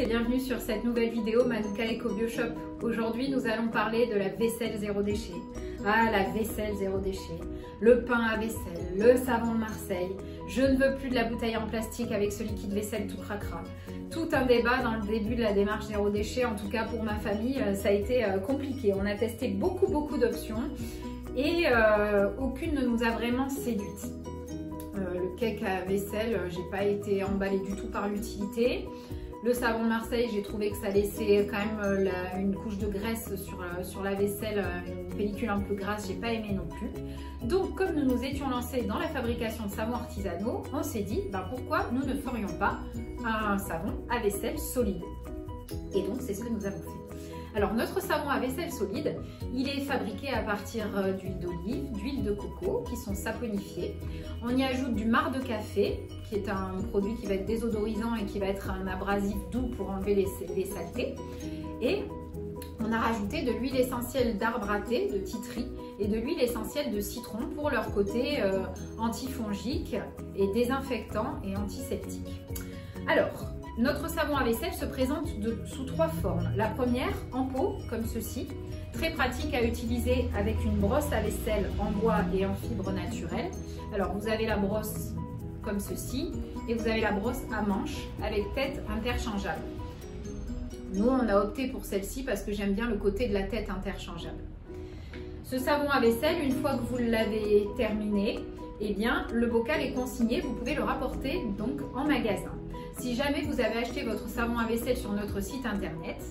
et bienvenue sur cette nouvelle vidéo Manuka Eco Bio Shop. Aujourd'hui nous allons parler de la vaisselle zéro déchet. Ah, la vaisselle zéro déchet, le pain à vaisselle, le savon de Marseille. Je ne veux plus de la bouteille en plastique avec ce liquide vaisselle tout cracra. Tout un débat dans le début de la démarche zéro déchet, en tout cas pour ma famille, ça a été compliqué. On a testé beaucoup d'options et aucune ne nous a vraiment séduite. Le cake à vaisselle, j'ai pas été emballée du tout par l'utilité. Le savon de Marseille, j'ai trouvé que ça laissait quand même une couche de graisse sur la vaisselle, une pellicule un peu grasse, j'ai pas aimé non plus. Donc comme nous nous étions lancés dans la fabrication de savons artisanaux, on s'est dit pourquoi nous ne ferions pas un savon à vaisselle solide. Et donc c'est ce que nous avons fait. Alors notre savon à vaisselle solide, il est fabriqué à partir d'huile d'olive, d'huile de coco qui sont saponifiées. On y ajoute du marc de café qui est un produit qui va être désodorisant et qui va être un abrasif doux pour enlever les saletés. Et on a rajouté de l'huile essentielle d'arbre à thé, de titri, et de l'huile essentielle de citron pour leur côté antifongique et désinfectant et antiseptique. Alors, notre savon à vaisselle se présente sous trois formes. La première, en pot, comme ceci, très pratique à utiliser avec une brosse à vaisselle en bois et en fibre naturelle. Alors, vous avez la brosse comme ceci et vous avez la brosse à manche avec tête interchangeable. Nous, on a opté pour celle-ci parce que j'aime bien le côté de la tête interchangeable. Ce savon à vaisselle, une fois que vous l'avez terminé, eh bien, le bocal est consigné, vous pouvez le rapporter donc en magasin. Si jamais vous avez acheté votre savon à vaisselle sur notre site internet,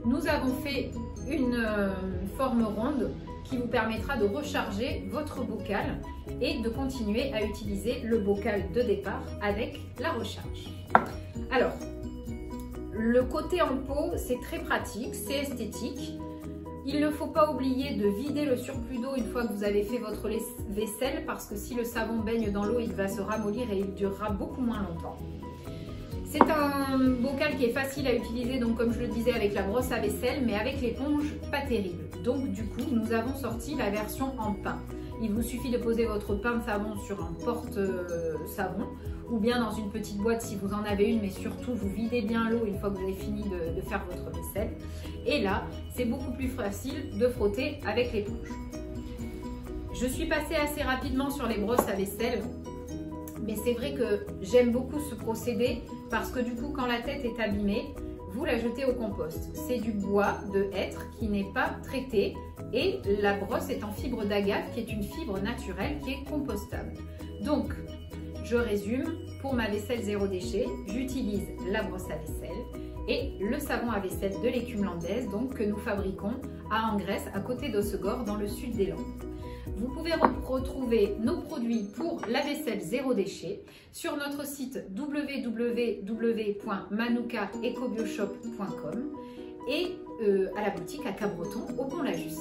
nous avons fait une forme ronde qui vous permettra de recharger votre bocal et de continuer à utiliser le bocal de départ avec la recharge. Alors, le côté en pot, c'est très pratique, c'est esthétique. Il ne faut pas oublier de vider le surplus d'eau une fois que vous avez fait votre vaisselle parce que si le savon baigne dans l'eau, il va se ramollir et il durera beaucoup moins longtemps. C'est un bocal qui est facile à utiliser, donc comme je le disais, avec la brosse à vaisselle, mais avec l'éponge, pas terrible. Donc du coup, nous avons sorti la version en pain. Il vous suffit de poser votre pain de savon sur un porte-savon ou bien dans une petite boîte si vous en avez une, mais surtout vous videz bien l'eau une fois que vous avez fini de faire votre vaisselle. Et là, c'est beaucoup plus facile de frotter avec l'éponge. Je suis passée assez rapidement sur les brosses à vaisselle, mais c'est vrai que j'aime beaucoup ce procédé parce que du coup, quand la tête est abîmée, vous la jetez au compost. C'est du bois de hêtre qui n'est pas traité et la brosse est en fibre d'agave qui est une fibre naturelle qui est compostable. Donc, je résume, pour ma vaisselle zéro déchet, j'utilise la brosse à vaisselle et le savon à vaisselle de l'écume landaise donc, que nous fabriquons à Angresse, à côté d'Hossegor, dans le sud des Landes. Vous pouvez retrouver nos produits pour la vaisselle zéro déchet sur notre site www.manukaecobioshop.com et à la boutique à Cabreton au Pont-la-Jus.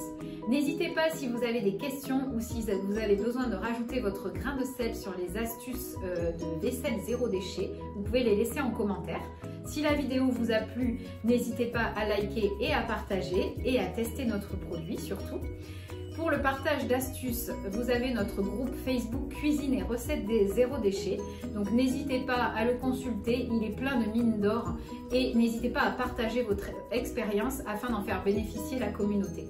N'hésitez pas si vous avez des questions ou si vous avez besoin de rajouter votre grain de sel sur les astuces de vaisselle zéro déchet, vous pouvez les laisser en commentaire. Si la vidéo vous a plu, n'hésitez pas à liker et à partager et à tester notre produit surtout. Pour le partage d'astuces, vous avez notre groupe Facebook Cuisine et recettes des zéro déchets. Donc n'hésitez pas à le consulter, il est plein de mines d'or et n'hésitez pas à partager votre expérience afin d'en faire bénéficier la communauté.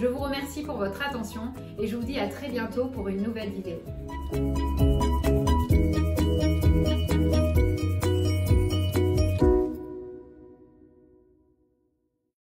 Je vous remercie pour votre attention et je vous dis à très bientôt pour une nouvelle vidéo.